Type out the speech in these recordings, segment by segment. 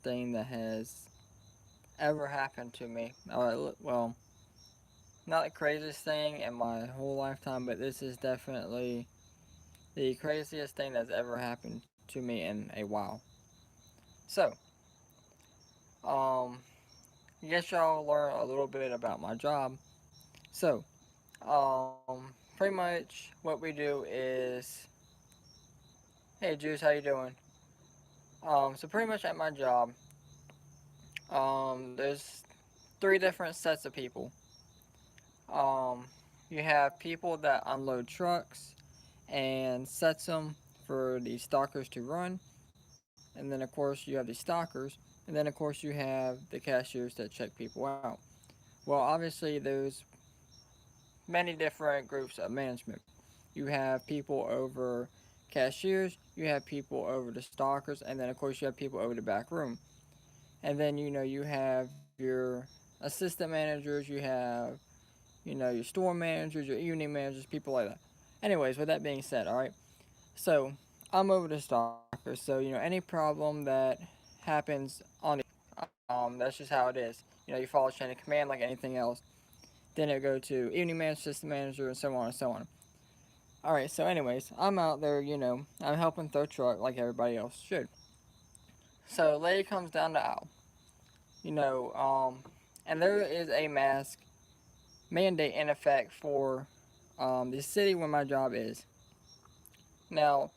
thing that has ever happened to me. Well, not the craziest thing in my whole lifetime, but this is definitely the craziest thing that's ever happened to me in a while. So, um, I guess y'all learn a little bit about my job. So, pretty much what we do is, hey Juice, how you doing? So pretty much at my job, there's three different sets of people. Um, you have people that unload trucks and sets them for the stalkers to run, and then of course you have the stalkers, and then of course you have the cashiers that check people out. Well, obviously there's many different groups of management. You have people over cashiers, you have people over the stalkers, and then of course you have people over the back room. And then you have your assistant managers, you have your store managers, your evening managers, people like that. Anyways, with that being said, all right. So I'm over the stalkers. So any problem that happens on the that's just how it is. You follow chain of command like anything else. Then it go to evening manager, assistant manager, and so on and so on. All right. So anyways, I'm out there. I'm helping throw truck like everybody else should. So lady comes down the aisle. You know, um, and there is a mask mandate in effect for the city where my job is. Now,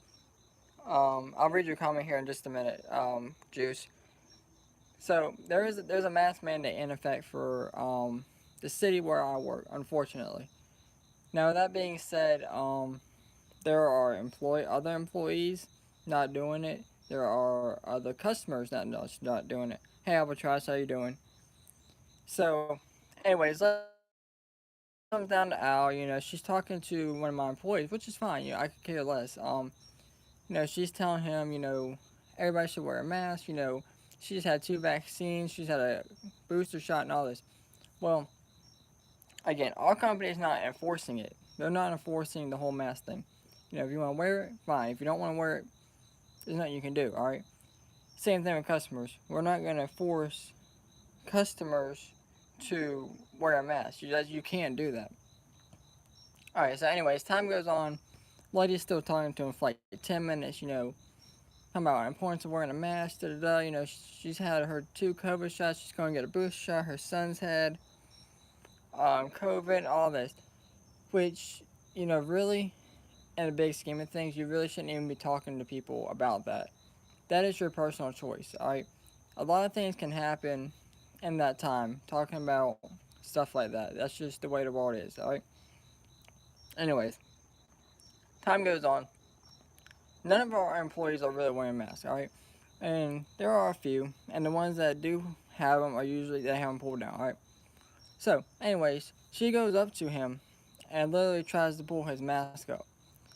I'll read your comment here in just a minute, Juice. So there's a mask mandate in effect for the city where I work. Unfortunately, now that being said, there are other employees not doing it. There are other customers not doing it. Hey, Albatross, how you doing? So, anyways, lady comes down the aisle. She's talking to one of my employees, which is fine. I could care less. She's telling him, everybody should wear a mask. She's had 2 vaccines. She's had a booster shot and all this. Well, again, our company is not enforcing it. They're not enforcing the whole mask thing. If you want to wear it, fine. If you don't want to wear it, there's nothing you can do. All right. Same thing with customers. We're not going to force customers to wear a mask. You can't do that. All right. So, anyways, time goes on. Lady's still talking to him for like 10 minutes. Talking about importance of wearing a mask. Da da da. She's had her 2 COVID shots. She's going to get a booster shot. Her son's had COVID. All this, which really, in the big scheme of things, you really shouldn't even be talking to people about that. That is your personal choice. All right. A lot of things can happen in that time. Talking about stuff like that. That's just the way the world is. All right. Anyways, time goes on. None of our employees are really wearing masks. All right. And there are a few, and the ones that do have them are usually they have them pulled down. All right. So, anyways, she goes up to him and literally tries to pull his mask up.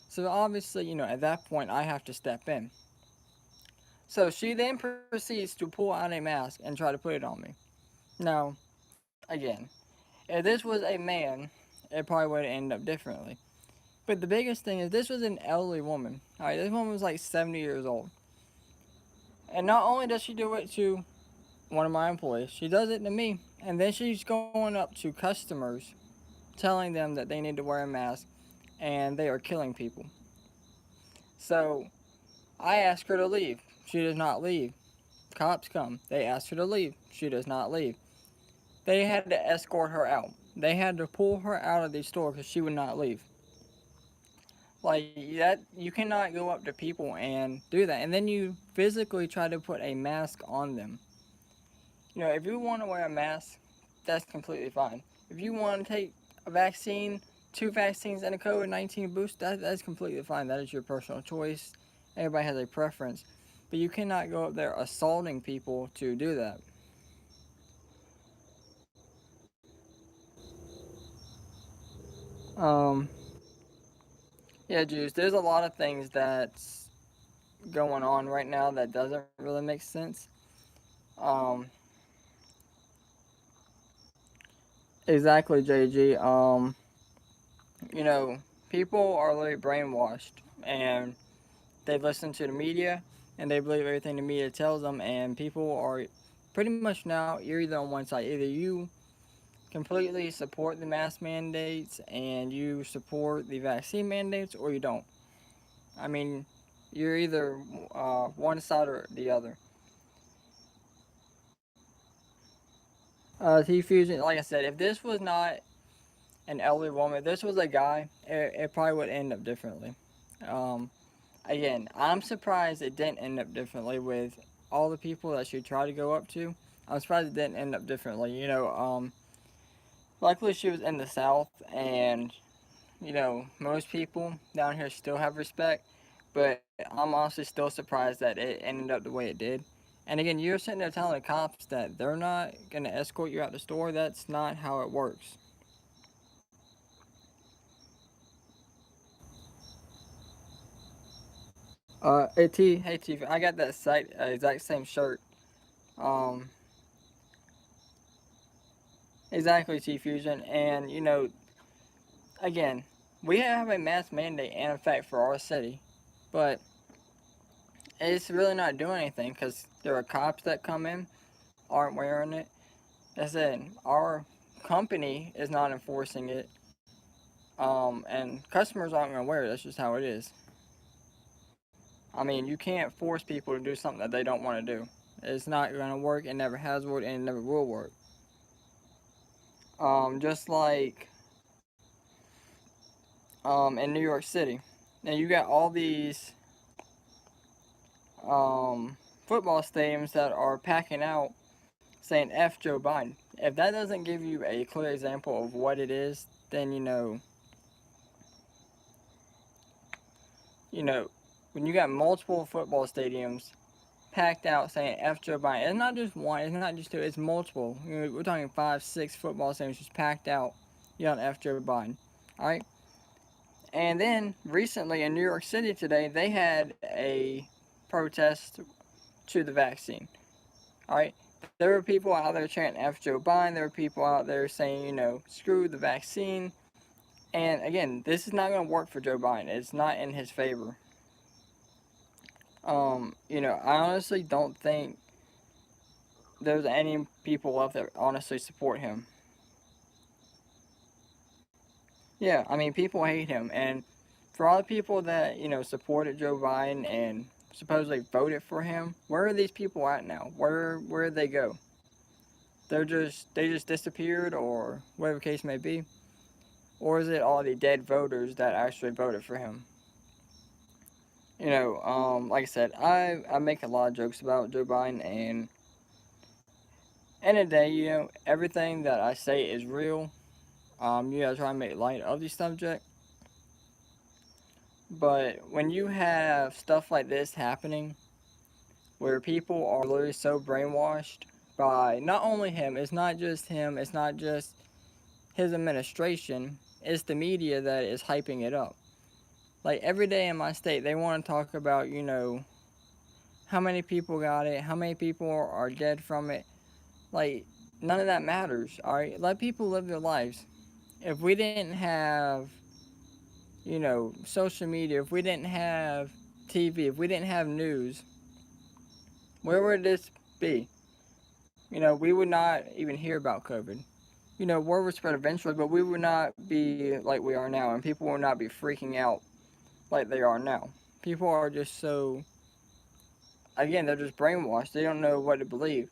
So obviously, at that point, I have to step in. So she then proceeds to pull out a mask and try to put it on me. Now, again, if this was a man, it probably would have ended up differently. But the biggest thing is this was an elderly woman. All right, this woman was like 70 years old. And not only does she do it to one of my employees, she does it to me. And then she's going up to customers telling them that they need to wear a mask and they are killing people. So I ask her to leave. She does not leave. Cops come. They ask her to leave. She does not leave. They had to escort her out. They had to pull her out of the store because she would not leave. Like that, you cannot go up to people and do that. And then you physically try to put a mask on them. If you want to wear a mask, that's completely fine. If you want to take a vaccine, 2 vaccines, and a COVID-19 boost, that's completely fine. That is your personal choice. Everybody has a preference. But you cannot go up there assaulting people to do that. Um, yeah, Juice, there's a lot of things that's going on right now that doesn't really make sense. Um, exactly, JG. You know, people are literally brainwashed and they listen to the media and they believe everything the media tells them, and people are pretty much now you're either on one side. Either you completely support the mask mandates and you support the vaccine mandates, or you don't. I mean, you're either one side or the other. T Fusion, like I said, if this was not an elderly woman, if this was a guy, it probably would end up differently. Um, Again, I'm surprised it didn't end up differently with all the people that she tried to go up to. I'm surprised it didn't end up differently. Luckily she was in the South, and most people down here still have respect. But I'm honestly still surprised that it ended up the way it did. And again, you're sitting there telling the cops that they're not gonna escort you out the store. That's not how it works. Hey T, I got that exact same shirt. Um, exactly, T Fusion, and again, we have a mask mandate in effect for our city, but it's really not doing anything because there are cops that come in, aren't wearing it. That's it. Our company is not enforcing it, and customers aren't going to wear it. That's just how it is. I mean, you can't force people to do something that they don't want to do. It's not going to work. It never has worked, and it never will work. Just like in New York City. Now you got all these football stadiums that are packing out saying F Joe Biden. If that doesn't give you a clear example of what it is, then you know, when you got multiple football stadiums packed out saying F Joe Biden, it's not just one, it's not just two, it's multiple. We're talking 5, 6 football stadiums just packed out yelling F Joe Biden. All right. And then recently in New York City today, they had a protest to the vaccine. All right. There were people out there chanting F Joe Biden. There were people out there saying, screw the vaccine. And again, this is not going to work for Joe Biden. It's not in his favor. I honestly don't think there's any people left that honestly support him. Yeah, I mean, people hate him. And for all the people that, supported Joe Biden and supposedly voted for him, where are these people at now? Where did they go? They just disappeared, or whatever case may be. Or is it all the dead voters that actually voted for him? Like I said, I make a lot of jokes about Joe Biden, and end of the day, everything that I say is real. You gotta try and make light of the subject. But when you have stuff like this happening, where people are literally so brainwashed by not only him, it's not just him, it's not just his administration, it's the media that is hyping it up. Like every day in my state, they want to talk about, how many people got it, how many people are dead from it. Like, none of that matters, alright? Let people live their lives. If we didn't have, social media, if we didn't have TV, if we didn't have news, where would this be? We would not even hear about COVID. Word would spread eventually, but we would not be like we are now, and people would not be freaking out like they are now. People are just so, again, they're just brainwashed. They don't know what to believe.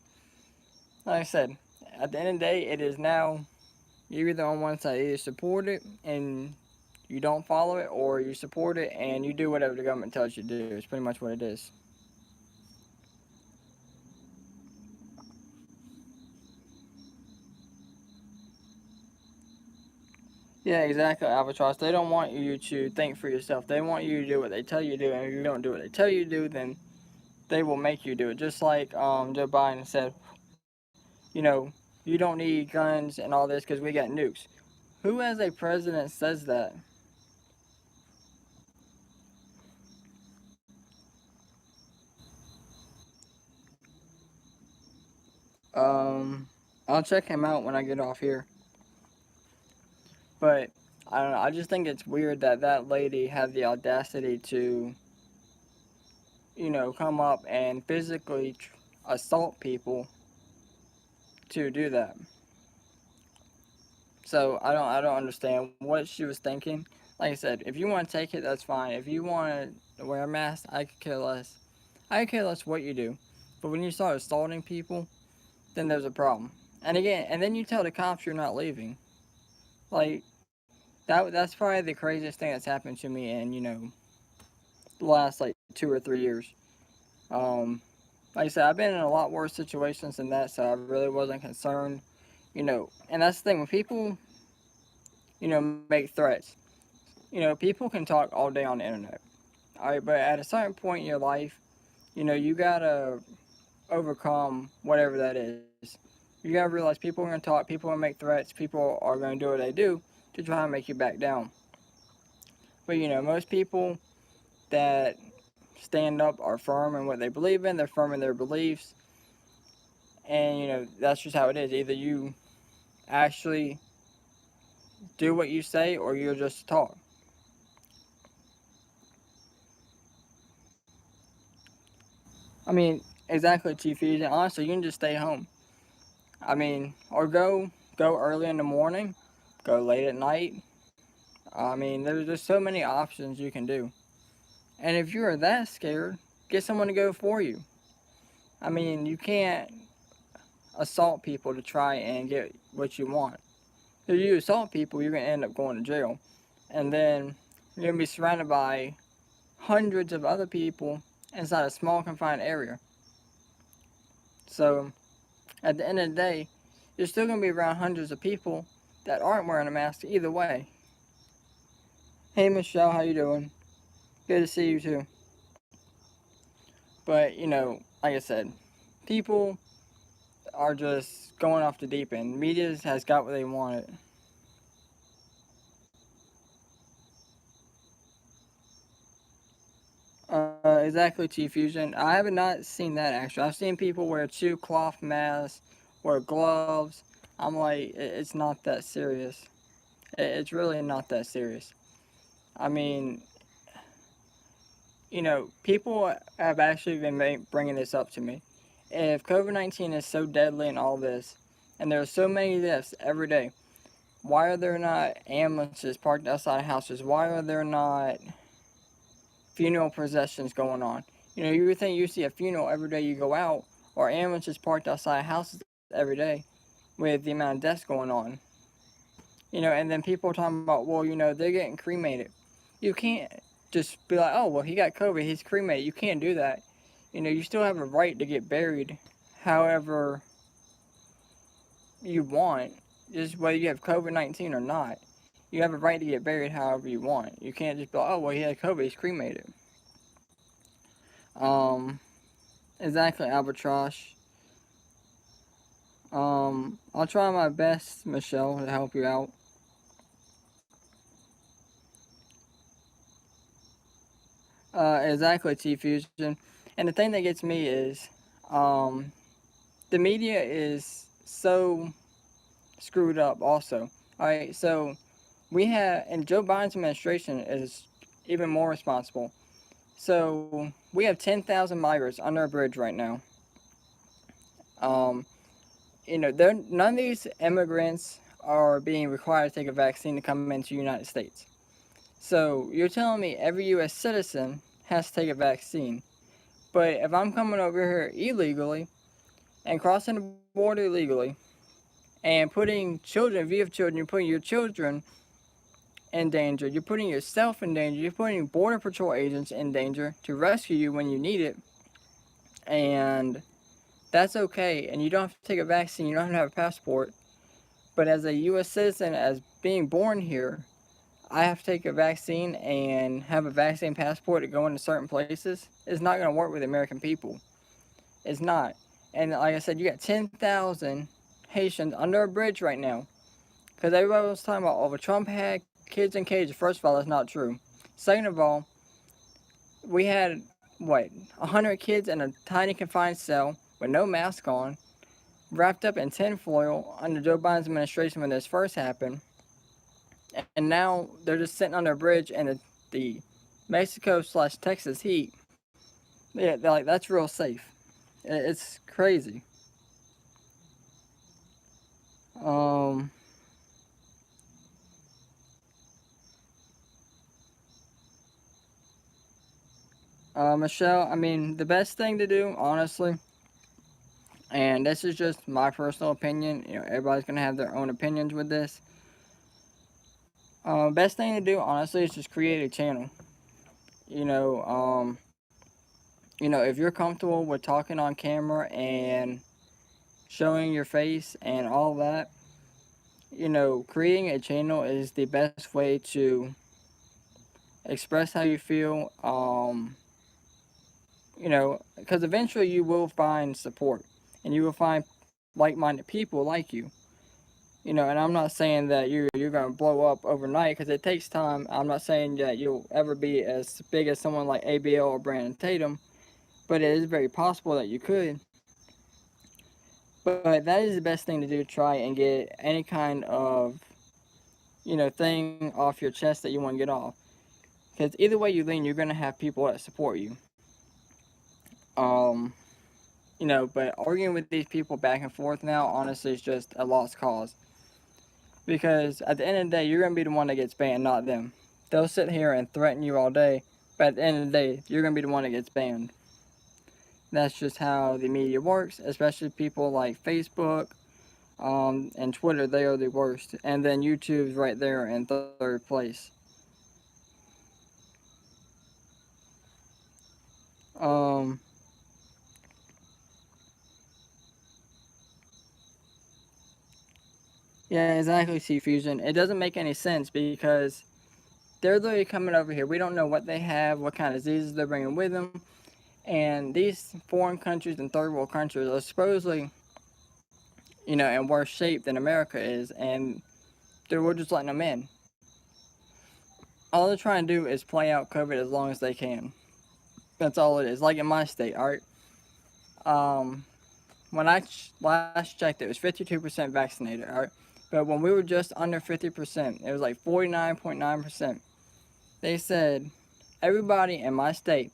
Like I said, at the end of the day, it is now, you're either on one side, either support it and you don't follow it, or you support it and you do whatever the government tells you to do. It's pretty much what it is. Yeah, exactly, Albatross. They don't want you to think for yourself. They want you to do what they tell you to do, and if you don't do what they tell you to do, then they will make you do it. Just like Joe Biden said, you don't need guns and all this because we got nukes. Who as a president says that? Um, I'll check him out when I get off here. But I don't know. I just think it's weird that that lady had the audacity to come up and physically assault people to do that. So I don't understand what she was thinking. Like I said, if you want to take it, that's fine. If you want to wear a mask, I could care less. I could care less what you do. But when you start assaulting people, then there's a problem. And again, and then you tell the cops you're not leaving. Like that's probably the craziest thing that's happened to me in the last like 2 or 3 years. Um, like I said, I've been in a lot worse situations than that, so I really wasn't concerned. And that's the thing when people make threats. People can talk all day on the internet. All right, but at a certain point in your life, you gotta overcome whatever that is. You gotta realize people are gonna talk, people are gonna make threats, people are gonna do what they do to try and make you back down. But most people that stand up are firm in what they believe in, they're firm in their beliefs, and that's just how it is. Either you actually do what you say or you'll just talk. I mean, exactly, Chief Fusion. Honestly, you can just stay home. I mean, or go early in the morning, go late at night. I mean, there's just so many options you can do. And if you're that scared, get someone to go for you. I mean, you can't assault people to try and get what you want. If you assault people, you're going to end up going to jail. And then you're going to be surrounded by hundreds of other people inside a small confined area. So at the end of the day, you're still going to be around hundreds of people that aren't wearing a mask either way. Hey Michelle, how you doing? Good to see you too. But like I said, people are just going off the deep end. Media has got what they wanted. Exactly, T Fusion. I have not seen that actually. I've seen people wear chew cloth masks, wear gloves. I'm like, it's not that serious. It's really not that serious. I mean, people have actually been bringing this up to me. If COVID 19 is so deadly and all this, and there are so many deaths every day, why are there not ambulances parked outside houses? Why are there not funeral processions going on? You would think you see a funeral every day you go out, or ambulances parked outside houses every day with the amount of deaths going on. And then people are talking about, well, they're getting cremated. You can't just be like, oh, well, he got COVID, he's cremated. You can't do that. You still have a right to get buried however you want, just whether you have COVID 19 or not. You have a right to get buried however you want. You can't just be like, oh, well, he had COVID, he's cremated. Um, exactly, Albatross. I'll try my best, Michelle, to help you out. Exactly, T Fusion. And the thing that gets me is, um, the media is so screwed up. Also, all right. So we have, and Joe Biden's administration is even more responsible. So we have 10,000 migrants under a bridge right now. Um, none of these immigrants are being required to take a vaccine to come into the United States. So you're telling me every U.S. citizen has to take a vaccine. But if I'm coming over here illegally and crossing the border illegally and putting children, if you have children, you're putting your children in danger. You're putting yourself in danger. You're putting Border Patrol agents in danger to rescue you when you need it. And that's okay. And you don't have to take a vaccine. You don't have to have a passport. But as a U.S. citizen, as being born here, I have to take a vaccine and have a vaccine passport to go into certain places. It's not going to work with the American people. It's not. And like I said, you got 10,000 Haitians under a bridge right now. Because everybody was talking about, oh, but Trump had kids in cages. First of all, that's not true. Second of all, we had, 100 kids in a tiny confined cell with no mask on, wrapped up in tinfoil under Joe Biden's administration when this first happened. And now they're just sitting under a bridge in the Mexico/Texas heat, Yeah, like that's real safe. It's crazy. Um, Michelle, I mean, the best thing to do, honestly, and this is just my personal opinion. You know, everybody's gonna have their own opinions with this. Best thing to do, honestly, is just create a channel. You know, um, if you're comfortable with talking on camera and showing your face and all that, creating a channel is the best way to express how you feel. Because eventually you will find support and you will find like-minded people like you. And I'm not saying that you're gonna blow up overnight because it takes time. I'm not saying that you'll ever be as big as someone like ABL or Brandon Tatum, but it is very possible that you could. But that is the best thing to do. Try and get any kind of thing off your chest that you want to get off. Because either way you lean, you're gonna have people that support you. Um, but arguing with these people back and forth now, honestly, is just a lost cause. Because at the end of the day, you're gonna be the one that gets banned, not them. They'll sit here and threaten you all day, but at the end of the day, you're gonna be the one that gets banned. That's just how the media works, especially people like Facebook, and Twitter. They are the worst, and then YouTube's right there in third place. Um, yeah, exactly. C Fusion. It doesn't make any sense because they're literally coming over here. We don't know what they have, what kind of diseases they're bringing with them, and these foreign countries and third world countries are supposedly, in worse shape than America is, and we're just letting them in. All they're trying to do is play out COVID as long as they can. That's all it is. Like in my state, all right. Um, when I last checked, it was 52% vaccinated, all right. But when we were just under 50%, it was like 49.9%. They said everybody in my state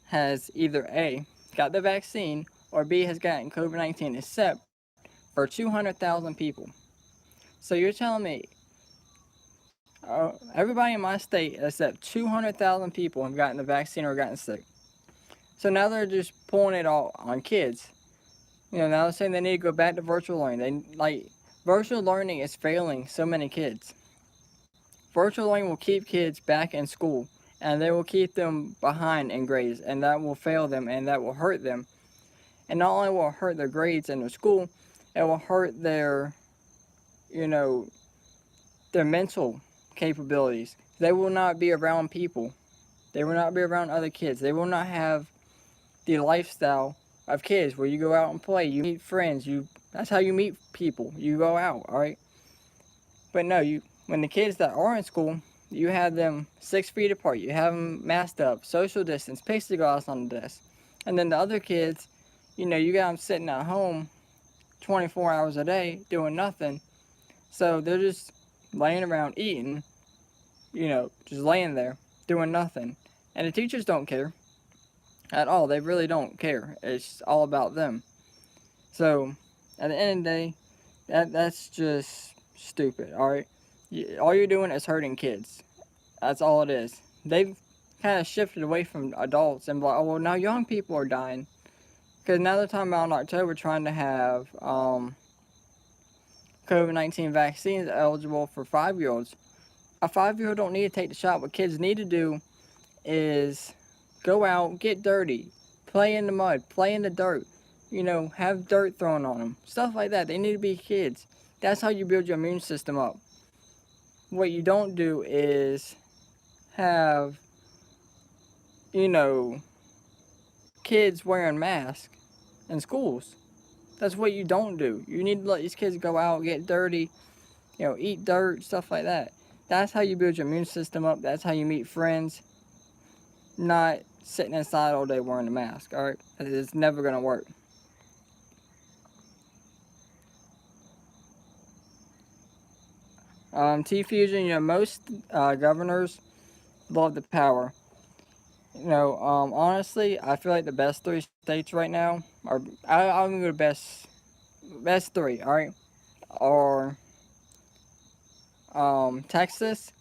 has either A, got the vaccine, or B, has gotten COVID 19, except for 200,000 people. So you're telling me everybody in my state except 200,000 people have gotten the vaccine or gotten sick. So now they're just pulling it all on kids. Now they're saying they need to go back to virtual learning. Virtual learning is failing so many kids. Virtual learning will keep kids back in school and they will keep them behind in grades, and that will fail them and that will hurt them. And not only will it hurt their grades in their school, it will hurt you know, their mental capabilities. They will not be around people. They will not be around other kids. They will not have the lifestyle of kids where you go out and play, you meet friends, that's how you meet people. You go out, all right? But no, when the kids that are in school, you have them 6 feet apart. You have them masked up, social distance, plexiglass on the desk. And then the other kids, you got them sitting at home 24 hours a day doing nothing. So they're just laying around eating, just laying there doing nothing. And the teachers don't care at all. They really don't care. It's all about them. So at the end of the day, that's just stupid. All right, all you're doing is hurting kids. That's all it is. They've kind of shifted away from adults and be like, oh well, now young people are dying because now they're talking about in October trying to have COVID-19 vaccines eligible for 5-year-olds. A 5-year-old don't need to take the shot. What kids need to do is go out, get dirty, play in the mud, play in the dirt, have dirt thrown on them, stuff like that. They need to be kids. That's how you build your immune system up. What you don't do is have, you know, kids wearing masks in schools. That's what you don't do. You need to let these kids go out, get dirty, eat dirt, stuff like that. That's how you build your immune system up. That's how you meet friends. Not sitting inside all day wearing a mask, alright? It's never going to work. T Fusion, most governors love the power. Honestly, I feel like the best three states right now are I'm gonna go to best three. All right, are Texas.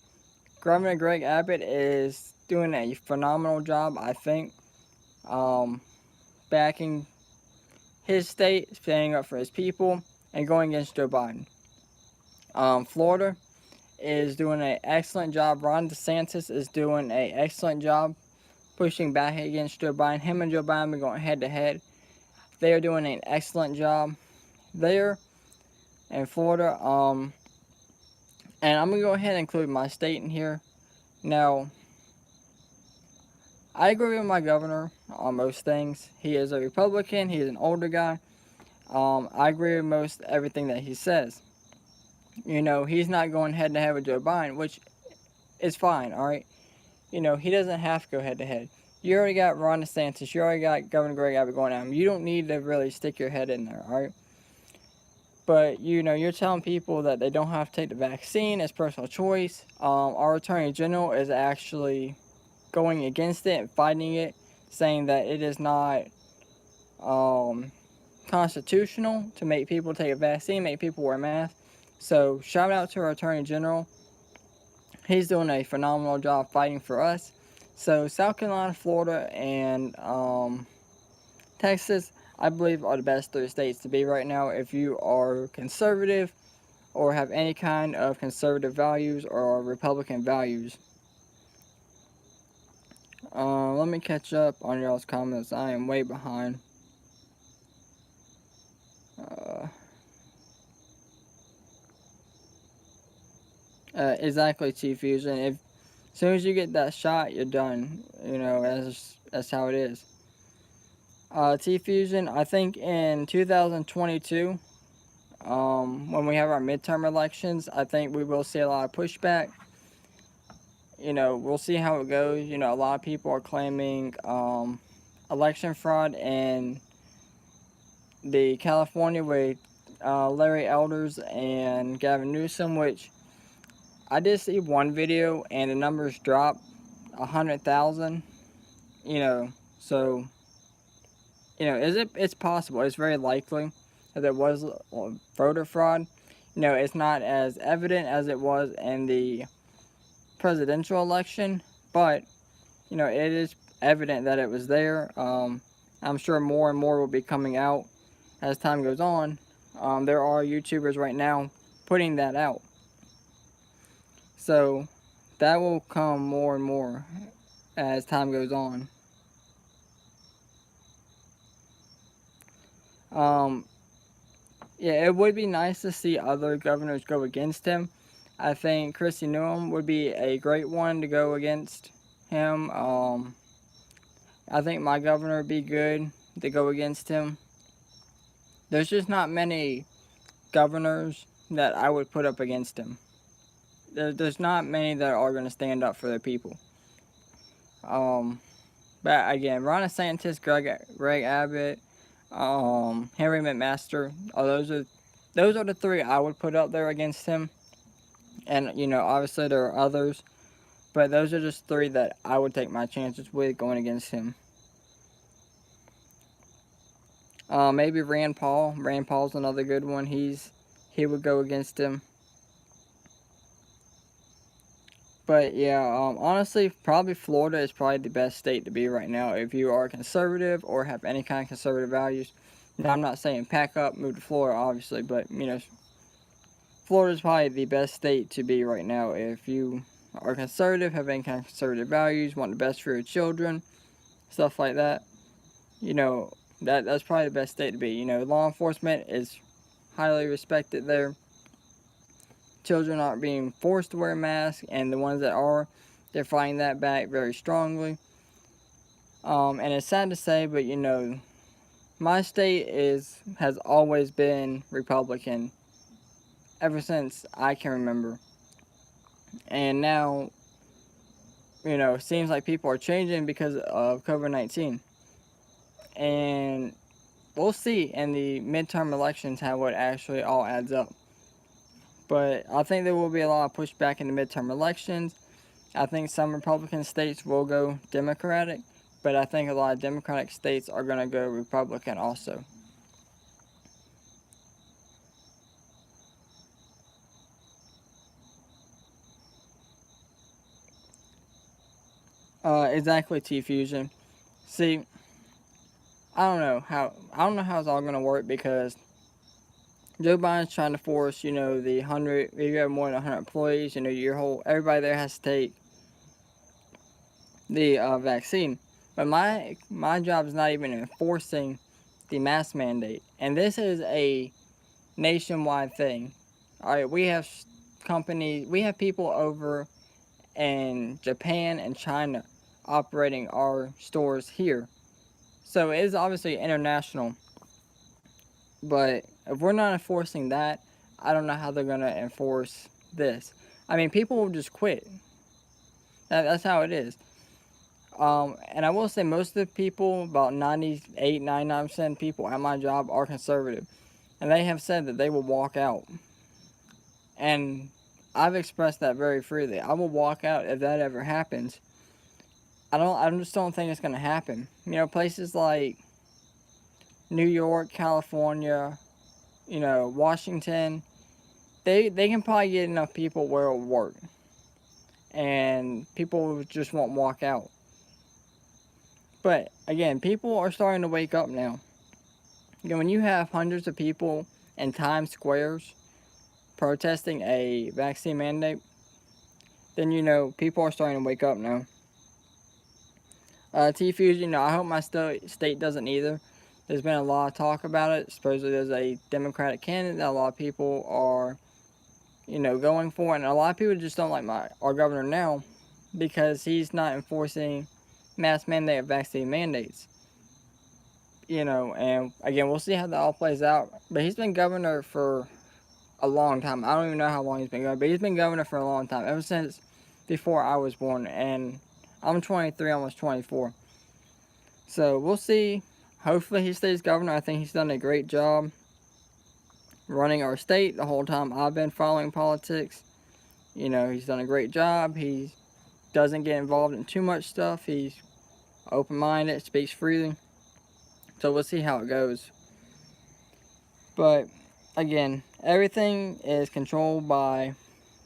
Governor Greg Abbott is doing a phenomenal job, I think, um, backing his state, standing up for his people, and going against Joe Biden. Florida is doing an excellent job. Ron DeSantis is doing an excellent job pushing back against Joe Biden. Him and Joe Biden are going head to head. They are doing an excellent job there in Florida. And I'm gonna go ahead and include my state in here. Now, I agree with my governor on most things. He is a Republican. He is an older guy. I agree with most everything that he says. He's not going head to head with Joe Biden, which is fine. All right. He doesn't have to go head to head. You already got Ron DeSantis. You already got Governor Greg Abbott going at him. You don't need to really stick your head in there. All right. But you're telling people that they don't have to take the vaccine. It's personal choice. Our Attorney General is actually going against it and fighting it, saying that it is not constitutional to make people take a vaccine, make people wear masks. So shout out to our Attorney General. He's doing a phenomenal job fighting for us. So South Carolina, Florida, and Texas, I believe, are the best three states to be right now if you are conservative or have any kind of conservative values or Republican values. Let me catch up on y'all's comments. I am way behind. Uh, exactly, T Fusion. If as soon as you get that shot, you're done. That's how it is. T Fusion. I think in 2022, when we have our midterm elections, I think we will see a lot of pushback. We'll see how it goes. A lot of people are claiming election fraud in the California with Larry Elders and Gavin Newsom, which I did see one video and the numbers dropped 100,000. So it's possible. It's very likely that there was voter fraud. It's not as evident as it was in the presidential election, but it is evident that it was there. I'm sure more and more will be coming out as time goes on. There are YouTubers right now putting that out, so that will come more and more as time goes on. Yeah, it would be nice to see other governors go against him. I think Christy Newham would be a great one to go against him. I think my governor would be good to go against him. There's just not many governors that I would put up against him. There's not many that are going to stand up for their people. But again, Ron DeSantis, Greg Abbott, Henry McMaster, those are the three I would put up there against him. And obviously there are others, but those are just three that I would take my chances with going against him. Maybe Rand Paul. Rand Paul's another good one. He would go against him. But yeah, honestly, probably Florida is probably the best state to be right now if you are conservative or have any kind of conservative values. Now, I'm not saying pack up, move to Florida, obviously, but Florida is probably the best state to be right now if you are conservative, have any kind of conservative values, want the best for your children, stuff like that. That's probably the best state to be. Law enforcement is highly respected there. Children aren't being forced to wear masks, and the ones that are, they're fighting that back very strongly. And it's sad to say, but my state has always been Republican ever since I can remember. And now, it seems like people are changing because of COVID-19. And we'll see in the midterm elections how it actually all adds up. But I think there will be a lot of pushback in the midterm elections. I think some Republican states will go Democratic, but I think a lot of Democratic states are going to go Republican also. Exactly, T Fusion. See, I don't know how it's all going to work because Joe Biden's trying to force, the 100, if you have more than 100 employees, everybody there has to take the vaccine. But my job is not even enforcing the mask mandate, and this is a nationwide thing. All right, we have people over in Japan and China operating our stores here, so it is obviously international. But if we're not enforcing that, I don't know how they're gonna enforce this. I mean, people will just quit. That's how it is. And I will say most of the people, about 98, 99% of people at my job are conservative. And they have said that they will walk out. And I've expressed that very freely. I will walk out if that ever happens. I just don't think it's gonna happen. Places like New York, California, Washington, they can probably get enough people where it'll work. And people just won't walk out. But again, people are starting to wake up now. When you have hundreds of people in Times Squares protesting a vaccine mandate, then people are starting to wake up now. T-Fusion, I hope my state doesn't either. There's been a lot of talk about it. Supposedly there's a Democratic candidate that a lot of people are, going for, and a lot of people just don't like our governor now because he's not enforcing mass mandate vaccine mandates. And again, we'll see how that all plays out. But he's been governor for a long time. I don't even know how long he's been governor, but he's been governor for a long time, ever since before I was born. And I'm 23, almost 24. So we'll see. Hopefully he stays governor. I think he's done a great job running our state the whole time I've been following politics. He's done a great job. He doesn't get involved in too much stuff. He's open-minded, speaks freely. So we'll see how it goes. But again, everything is controlled by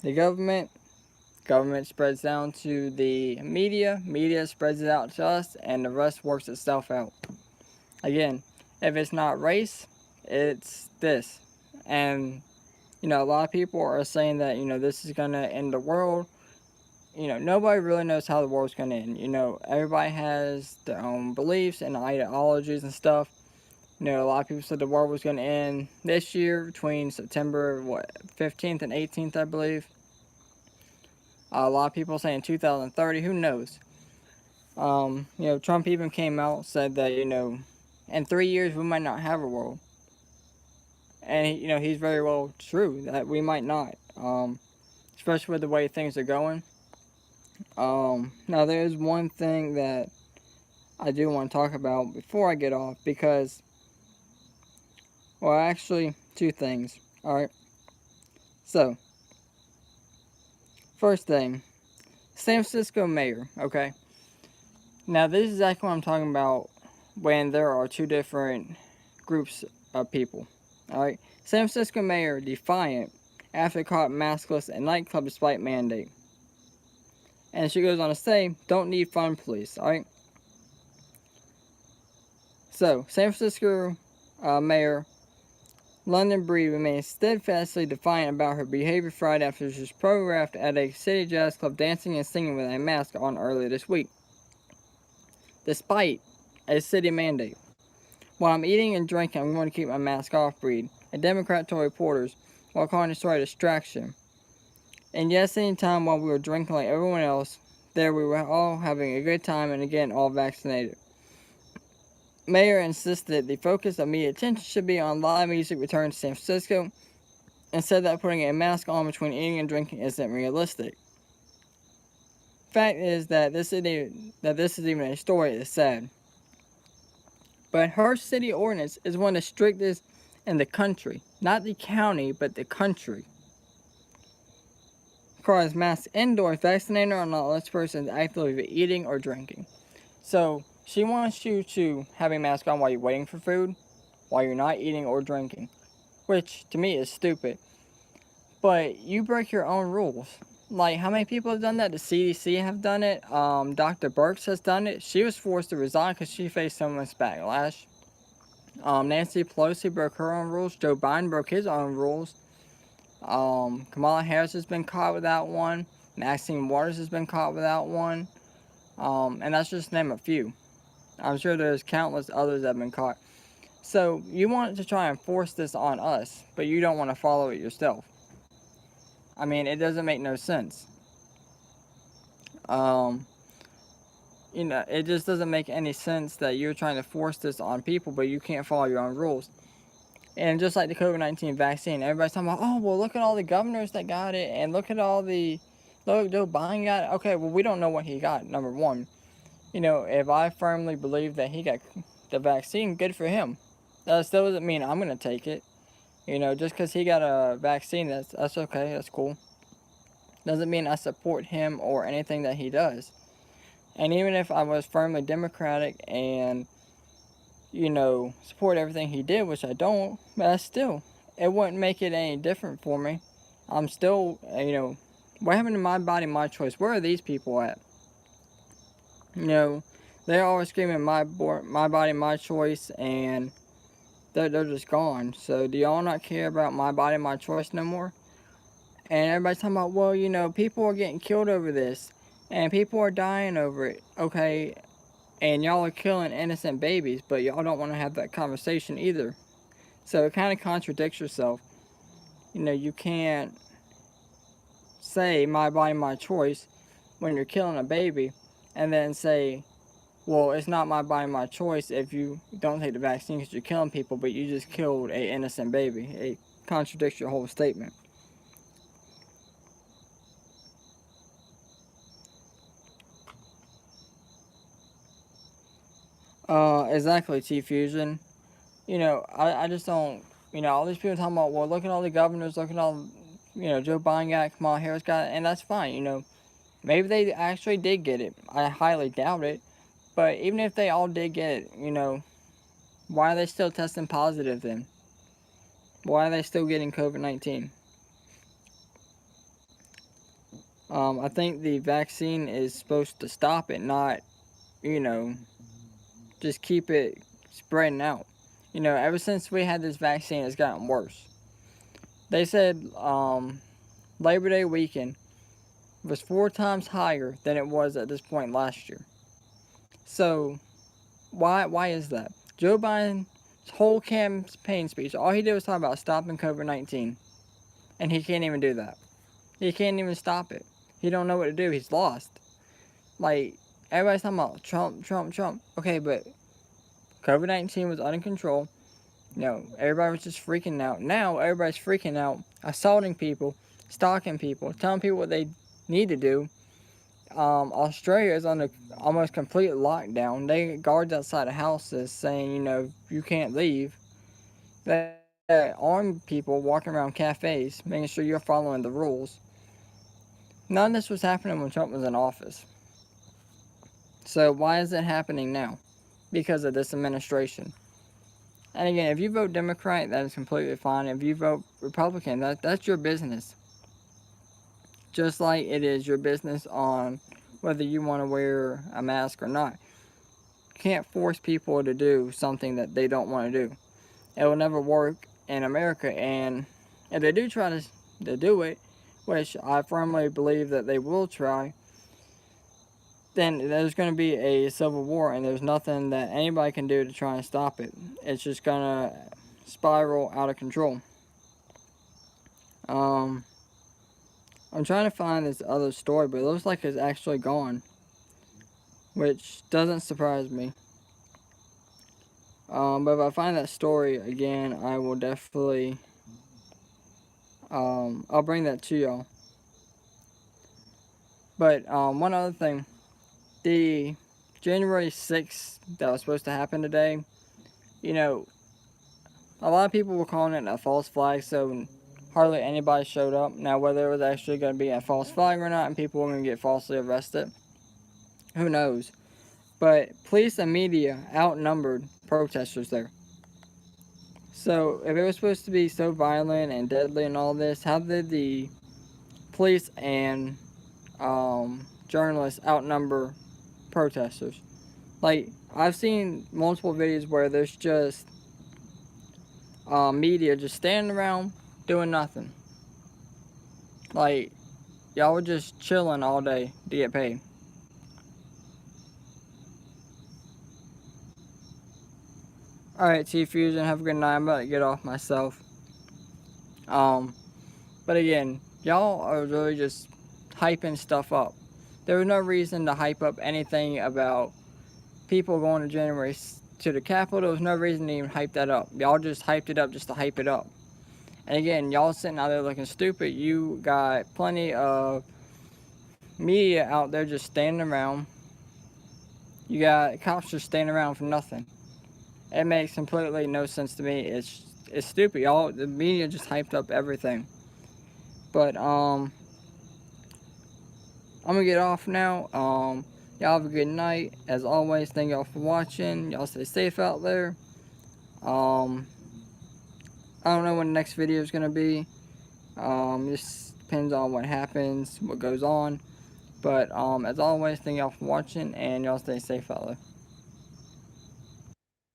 the government. Government spreads down to the media. Media spreads it out to us, and the rest works itself out. Again, if it's not race, it's this. And, a lot of people are saying that, this is going to end the world. Nobody really knows how the world's going to end. Everybody has their own beliefs and ideologies and stuff. A lot of people said the world was going to end this year between September 15th and 18th, I believe. A lot of people saying 2030. Who knows? Trump even came out, said that in 3 years we might not have a world, and he's very well true that we might not. Especially with the way things are going. Now there's one thing that I do want to talk about before I get off, because, well, actually, two things. Alright. So, first thing, San Francisco mayor, okay? Now, this is exactly what I'm talking about when there are two different groups of people. Alright? San Francisco mayor defiant after caught maskless at nightclub despite mandate. And she goes on to say, don't need fun police, alright? So, San Francisco mayor London Breed remains steadfastly defiant about her behavior Friday after she was photographed at a city jazz club dancing and singing with a mask on earlier this week, despite a city mandate. While I'm eating and drinking, I'm going to keep my mask off, Breed, a Democrat told reporters, while calling the story a distraction. And yes, any time while we were drinking like everyone else, there we were all having a good time and again all vaccinated. Mayor insisted the focus of media attention should be on live music return to San Francisco, and said that putting a mask on between eating and drinking isn't realistic. Fact is that this is even a story is sad. But her city ordinance is one of the strictest in the country. Not the county, but the country. requires masks indoors, vaccinated or not, unless the person is actively eating or drinking. So she wants you to have a mask on while you're waiting for food, while you're not eating or drinking, which to me is stupid. But you break your own rules. Like, how many people have done that? The CDC have done it. Dr. Birx has done it. She was forced to resign because she faced so much backlash. Nancy Pelosi broke her own rules. Joe Biden broke his own rules. Kamala Harris has been caught without one. Maxine Waters has been caught without one. And that's just to name a few. I'm sure there's countless others that have been caught. So you want to try and force this on us, but you don't want to follow it yourself. I mean, it doesn't make no sense. Um, it just doesn't make any sense that you're trying to force this on people, but you can't follow your own rules. And just like the COVID-19 vaccine, everybody's talking about, oh, well, look at all the governors that got it, and look, Joe Biden got it. Okay, well, we don't know what he got, number one. If I firmly believe that he got the vaccine, good for him. That still doesn't mean I'm going to take it. Just because he got a vaccine, that's okay, that's cool. Doesn't mean I support him or anything that he does. And even if I was firmly Democratic and, support everything he did, which I don't, but still, it wouldn't make it any different for me. I'm still, what happened to my body, my choice? Where are these people at? They're always screaming my body, my choice, and they're just gone. So do y'all not care about my body, my choice no more? And everybody's talking about, well, people are getting killed over this, and people are dying over it. Okay, and y'all are killing innocent babies, but y'all don't want to have that conversation either. So it kind of contradicts yourself. You can't say my body, my choice when you're killing a baby, and then say, well, it's not my body, my choice if you don't take the vaccine because you're killing people, but you just killed a innocent baby. It contradicts your whole statement. Exactly, T Fusion. I just don't, all these people talking about, well, look at all the governors, look at all, Joe Biden got it, Kamala Harris got it, and that's fine, Maybe they actually did get it. I highly doubt it. But even if they all did get it, why are they still testing positive then? Why are they still getting COVID-19? I think the vaccine is supposed to stop it, not, you know, just keep it spreading out. Ever since we had this vaccine, it's gotten worse. They said Labor Day weekend was 4 times higher than it was at this point last year. So why is that? Joe Biden's whole campaign speech, all he did was talk about stopping COVID-19, and he can't even do that. He can't even stop it. He don't know what to do. He's lost. Like, everybody's talking about Trump, Trump, Trump. Okay, but COVID-19 was under control. Everybody was just freaking out. Now everybody's freaking out, assaulting people, stalking people, telling people what they need to do. Australia is under almost complete lockdown. They get guards outside of houses saying, you can't leave. They armed people walking around cafes, making sure you're following the rules. None of this was happening when Trump was in office. So why is it happening now? Because of this administration. And again, if you vote Democrat, that is completely fine. If you vote Republican, that's your business. Just like it is your business on whether you want to wear a mask or not. You can't force people to do something that they don't want to do. It will never work in America. And if they do try to do it, which I firmly believe that they will try, then there's going to be a civil war, and there's nothing that anybody can do to try and stop it. It's just going to spiral out of control. I'm trying to find this other story, but it looks like it's actually gone, which doesn't surprise me. But if I find that story again, I will definitely, I'll bring that to y'all. But one other thing, the January 6th that was supposed to happen today, a lot of people were calling it a false flag, so hardly anybody showed up. Now, whether it was actually going to be a false flag or not and people were going to get falsely arrested, who knows? But police and media outnumbered protesters there. So, if it was supposed to be so violent and deadly and all this, how did the police and journalists outnumber protesters? Like, I've seen multiple videos where there's just media just standing around doing nothing. Like, y'all were just chilling all day to get paid. Alright, T-Fusion, have a good night. I'm about to get off myself. But again, y'all are really just hyping stuff up. There was no reason to hype up anything about people going to January to the Capitol. There was no reason to even hype that up. Y'all just hyped it up just to hype it up. And again, y'all sitting out there looking stupid. You got plenty of media out there just standing around. You got cops just standing around for nothing. It makes completely no sense to me. It's stupid. Y'all, the media just hyped up everything. But I'm gonna get off now. Y'all have a good night. As always, thank y'all for watching. Y'all stay safe out there. I don't know when the next video is gonna be. Just depends on what happens, what goes on. But as always, thank y'all for watching, and y'all stay safe out there.